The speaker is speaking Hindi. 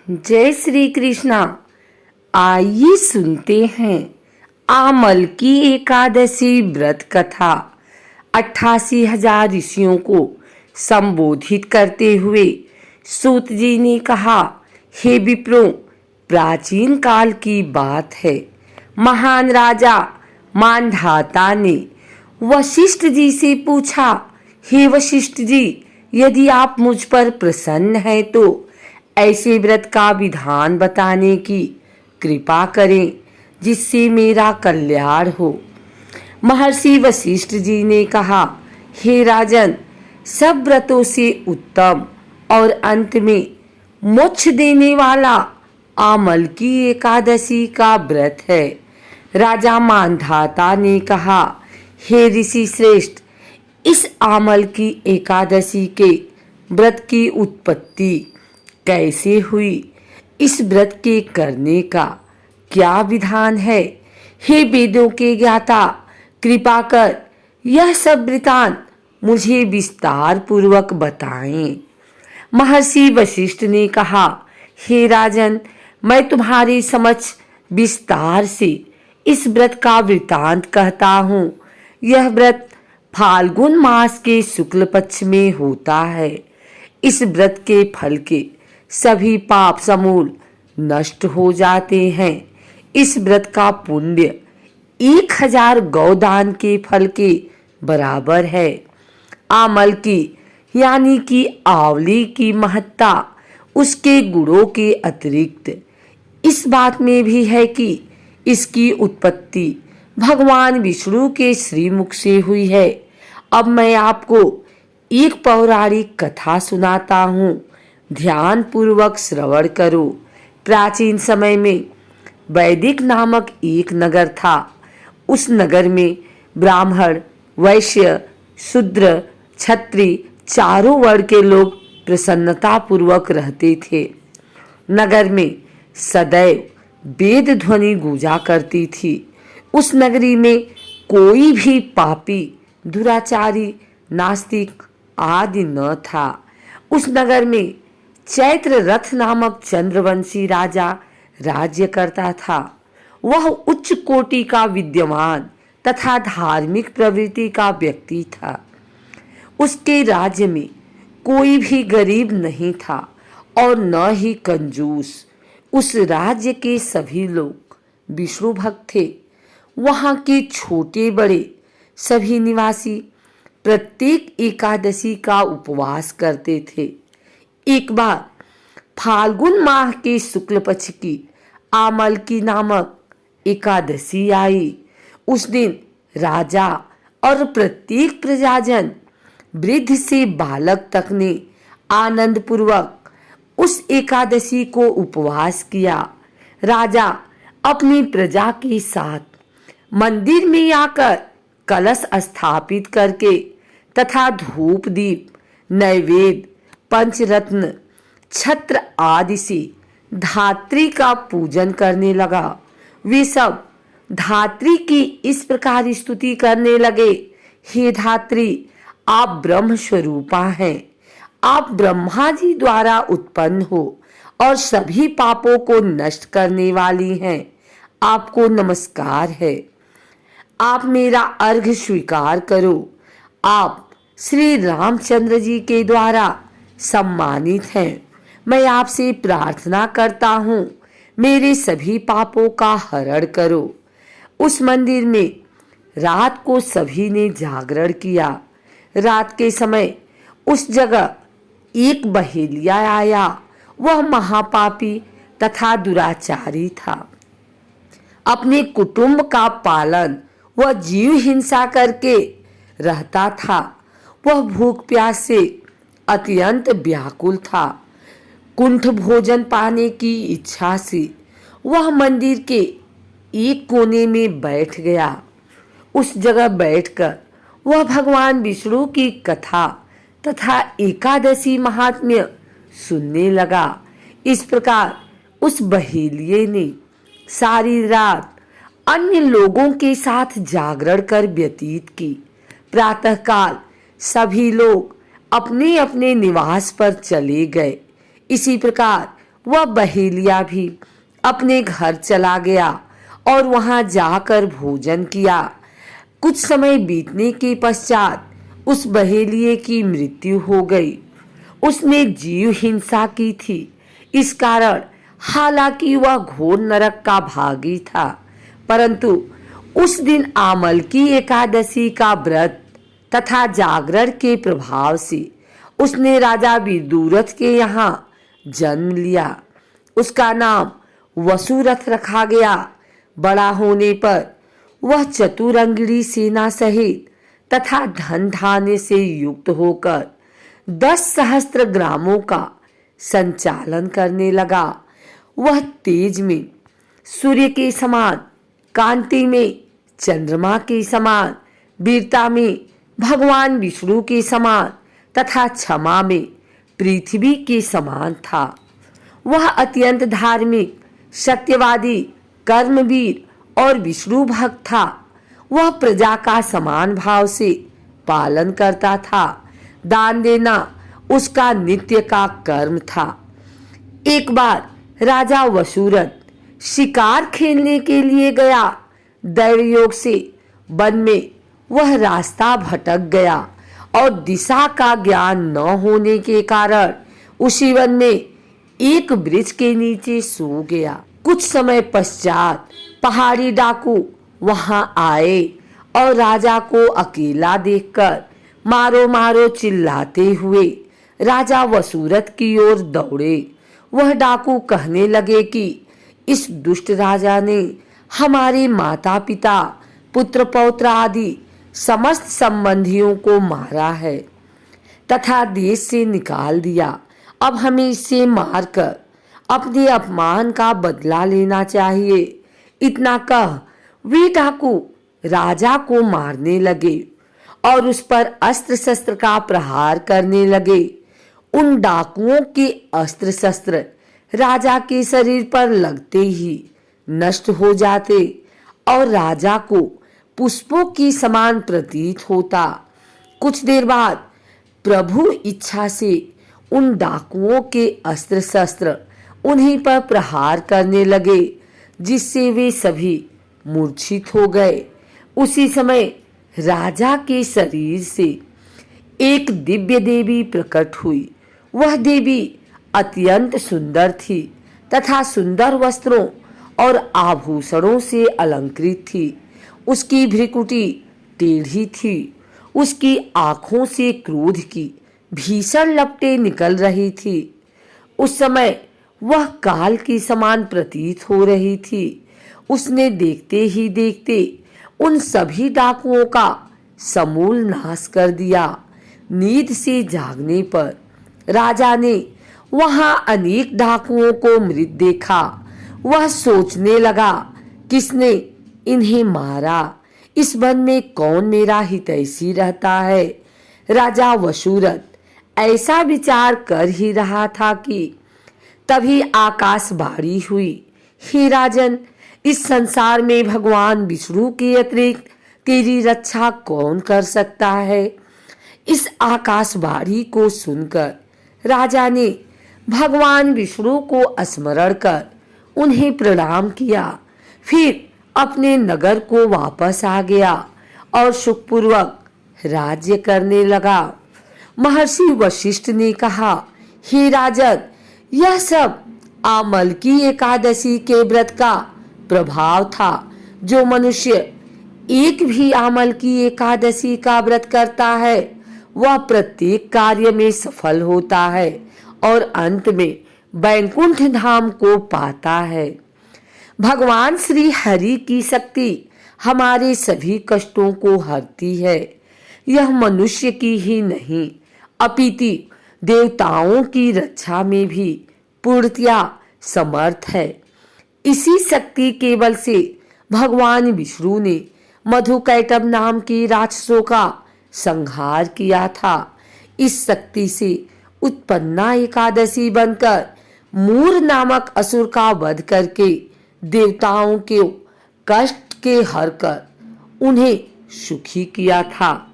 जय श्री कृष्णा। आइए सुनते हैं आमल की एकादशी व्रत कथा। 88,000 ऋषियों को संबोधित करते हुए सूत जी ने कहा, हे विप्रो, प्राचीन काल की बात है। महान राजा मानधाता ने वशिष्ठ जी से पूछा, हे वशिष्ठ जी, यदि आप मुझ पर प्रसन्न हैं तो ऐसे व्रत का विधान बताने की कृपा करें जिससे मेरा कल्याण हो। महर्षि वशिष्ठ जी ने कहा, हे राजन, सब व्रतों से उत्तम और अंत में मोक्ष देने वाला आमल की एकादशी का व्रत है। राजा मानधाता ने कहा, हे ऋषि श्रेष्ठ, इस आमल की एकादशी के व्रत की उत्पत्ति कैसे हुई? इस व्रत के करने का क्या विधान है? हे वेदों के ज्ञाता, कृपा कर यह सब वृतांत मुझे विस्तार पूर्वक बताएं। महर्षि वशिष्ठ ने कहा, हे राजन, मैं तुम्हारे समक्ष विस्तार से इस व्रत का वृतांत कहता हूँ। यह व्रत फाल्गुन मास के शुक्ल पक्ष में होता है। इस व्रत के फल के सभी पाप समूल नष्ट हो जाते हैं। इस व्रत का पुण्य 1000 गौदान के फल के बराबर है। आमल की यानी कि आंवली की महत्ता उसके गुणों के अतिरिक्त इस बात में भी है कि इसकी उत्पत्ति भगवान विष्णु के श्रीमुख से हुई है। अब मैं आपको एक पौराणिक कथा सुनाता हूँ, ध्यान पूर्वक श्रवण करो। प्राचीन समय में वैदिक नामक एक नगर था। उस नगर में ब्राह्मण, वैश्य, शूद्र, क्षत्रिय चारों वर्ण के लोग प्रसन्नता पूर्वक रहते थे। नगर में सदैव वेद ध्वनि गूंजा करती थी। उस नगरी में कोई भी पापी, दुराचारी, नास्तिक आदि न था। उस नगर में चैत्र रथ नामक चंद्रवंशी राजा राज्य करता था। वह उच्च कोटि का विद्वान तथा धार्मिक प्रवृत्ति का व्यक्ति था। उसके राज्य में कोई भी गरीब नहीं था और न ही कंजूस। उस राज्य के सभी लोग विष्णु भक्त थे। वहां के छोटे बड़े सभी निवासी प्रत्येक एकादशी का उपवास करते थे। एक बार फाल्गुन माह के शुक्ल पक्ष की आमल की नामक एकादशी आई। उस दिन राजा और प्रत्येक प्रजाजन, वृद्ध से बालक तक ने आनंद पूर्वक उस एकादशी को उपवास किया। राजा अपनी प्रजा के साथ मंदिर में आकर कलश स्थापित करके तथा धूप दीप, नैवेद्य, पंचरत्न, छत्र आदि से धात्री का पूजन करने लगा। वे सब धात्री की इस प्रकार स्तुति करने लगे, हे धात्री, आप ब्रह्म स्वरूपा हैं। आप ब्रह्मा जी द्वारा उत्पन्न हो और सभी पापों को नष्ट करने वाली हैं। आपको नमस्कार है। आप मेरा अर्घ्य स्वीकार करो। आप श्री रामचंद्र जी के द्वारा सम्मानित हैं। मैं आपसे प्रार्थना करता हूँ, मेरे सभी पापों का हरण करो। उस मंदिर में रात को सभी ने जागरण किया। रात के समय उस जगह एक बहेलिया आया। वह महापापी तथा दुराचारी था। अपने कुटुंब का पालन वह जीव हिंसा करके रहता था। वह भूख प्यास से अत्यंत व्याकुल था। कुंठ भोजन पाने की इच्छा से वह मंदिर के एक कोने में बैठ गया। उस जगह बैठकर वह भगवान विष्णु की कथा तथा एकादशी महात्म्य सुनने लगा। इस प्रकार उस बहेलिये ने सारी रात अन्य लोगों के साथ जागरण कर व्यतीत की। प्रातःकाल सभी लोग अपने अपने निवास पर चले गए। इसी प्रकार वह बहेलिया भी अपने घर चला गया और वहां जाकर भोजन किया। कुछ समय बीतने के पश्चात उस बहेलिये की मृत्यु हो गई। उसने जीव हिंसा की थी, इस कारण हालांकि वह घोर नरक का भागी था, परंतु उस दिन आमल की एकादशी का व्रत तथा जागरण के प्रभाव से उसने राजा विदुरथ के यहाँ जन्म लिया। उसका नाम वसुरथ रखा गया। बड़ा होने पर वह चतुरंगिणी सेना सहित तथा धन धान्य से युक्त होकर 10 सहस्त्र ग्रामों का संचालन करने लगा। वह तेज में सूर्य के समान, कांति में चंद्रमा के समान, वीरता में भगवान विष्णु के समान तथा क्षमा में पृथ्वी के समान था। वह अत्यंत धार्मिक, सत्यवादी, कर्मवीर और विष्णु भक्त था। वह प्रजा का समान भाव से पालन करता था। दान देना उसका नित्य का कर्म था। एक बार राजा वसुरथ शिकार खेलने के लिए गया। दैवयोग से वन में वह रास्ता भटक गया और दिशा का ज्ञान न होने के कारण उसी वन में एक वृक्ष के नीचे सो गया। कुछ समय पश्चात पहाड़ी डाकू वहां आए और राजा को अकेला देखकर मारो मारो चिल्लाते हुए राजा वसुरथ की ओर दौड़े। वह डाकू कहने लगे कि इस दुष्ट राजा ने हमारे माता पिता, पुत्र पौत्र आदि समस्त संबंधियों को मारा है तथा देश से निकाल दिया। अब हमें इसे मारकर अपने अपमान का बदला लेना चाहिए। इतना कह वे डाकू राजा को मारने लगे और उस पर अस्त्र शस्त्र का प्रहार करने लगे। उन डाकुओं के अस्त्र शस्त्र राजा के शरीर पर लगते ही नष्ट हो जाते और राजा को पुष्पों की समान प्रतीत होता। कुछ देर बाद प्रभु इच्छा से उन डाकुओं के अस्त्र शस्त्र उन्हीं पर प्रहार करने लगे, जिससे वे सभी मूर्छित हो गए। उसी समय राजा के शरीर से एक दिव्य देवी प्रकट हुई। वह देवी अत्यंत सुंदर थी तथा सुंदर वस्त्रों और आभूषणों से अलंकृत थी। उसकी भ्रिकुटी टेढ़ी थी। उसकी आंखों से क्रोध की भीषण लपटें निकल रही थी। उस समय वह काल की समान प्रतीत हो रही थी। उसने देखते ही देखते उन सभी डाकुओं का समूल नाश कर दिया। नींद से जागने पर राजा ने वहां अनेक डाकुओं को मृत देखा। वह सोचने लगा, किसने इन्हें मारा? इस वन में कौन मेरा हितैषी रहता है? राजा वसुरथ ऐसा विचार कर ही रहा था कि तभी आकाशवाणी हुई, हे राजन, इस संसार में भगवान विष्णु के अतिरिक्त तेरी रक्षा कौन कर सकता है? इस आकाशवाणी को सुनकर राजा ने भगवान विष्णु को स्मरण कर उन्हें प्रणाम किया। फिर अपने नगर को वापस आ गया और सुखपूर्वक राज्य करने लगा। महर्षि वशिष्ठ ने कहा, हे राजन, यह सब आमल की एकादशी के व्रत का प्रभाव था। जो मनुष्य एक भी आमल की एकादशी का व्रत करता है वह प्रत्येक कार्य में सफल होता है और अंत में वैकुंठ धाम को पाता है। भगवान श्री हरि की शक्ति हमारे सभी कष्टों को हरती है। यह मनुष्य की ही नहीं अपितु देवताओं की रक्षा में भी पूर्णतया समर्थ है। इसी शक्ति केवल से भगवान विष्णु ने मधुकैटभ नाम के राक्षसों का संहार किया था। इस शक्ति से उत्पन्ना एकादशी बनकर मूर नामक असुर का वध करके देवताओं के कष्ट के हर कर उन्हें सुखी किया था।